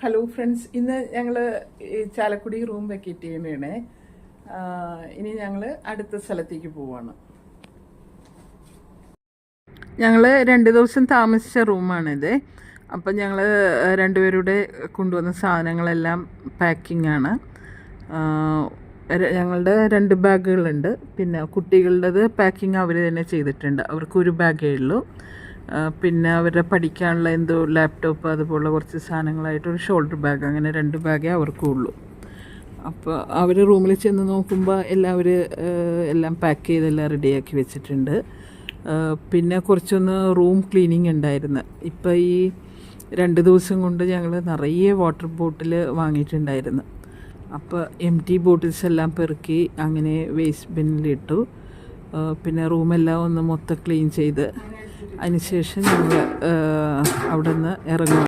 Hello friends, ഇന്ന് ഞങ്ങൾ Chalakudy room vacate ചെയ്യണേ. ഇനി ഞങ്ങൾ അടുത്ത സ്ഥലത്തേക്ക് പോവാണ്. ഞങ്ങൾ 2 ദിവസം താമസിച്ച റൂമാണിത്. അപ്പം ഞങ്ങൾ രണ്ടുപേരുടെ കൊണ്ടുവന്ന സാധനങ്ങളെല്ലാം പാക്കിംഗ് ആണ്. ഞങ്ങളുടെ 2 ബാഗുകളുണ്ട്. പിന്നെ കുട്ടികളുടേത് പാക്കിംഗ് അവർ തന്നെ ചെയ്തിട്ടുണ്ട്. അവർക്ക് ഒരു ബാഗേ ഉള്ളൂ. പിന്നെ അവരുടെ പഠിക്കാനുള്ള എന്തോ ലാപ്ടോപ്പ് അതുപോലുള്ള കുറച്ച് സാധനങ്ങളായിട്ടൊരു ഷോൾഡർ ബാഗ്, അങ്ങനെ 2 ബാഗേ അവർക്കും ഉള്ളൂ. അപ്പോൾ അവർ റൂമിൽ ചെന്ന് നോക്കുമ്പോൾ എല്ലാം പാക്ക് ചെയ്തെല്ലാം റെഡിയാക്കി വെച്ചിട്ടുണ്ട്. പിന്നെ കുറച്ചൊന്ന് റൂം ക്ലീനിങ് ഉണ്ടായിരുന്നു. ഇപ്പോൾ ഈ 2 ദിവസം കൊണ്ട് ഞങ്ങൾ നിറയെ വാട്ടർ ബോട്ടിൽ വാങ്ങിയിട്ടുണ്ടായിരുന്നു. അപ്പോൾ എംറ്റി ബോട്ടിൽസ് എല്ലാം പെറുക്കി അങ്ങനെ വേസ്റ്റ് ബിന്നിലിട്ടു. പിന്നെ റൂമെല്ലാം ഒന്ന് മൊത്തം ക്ലീൻ ചെയ്ത് അതിനുശേഷം ഞങ്ങൾ അവിടെ നിന്ന് ഇറങ്ങും.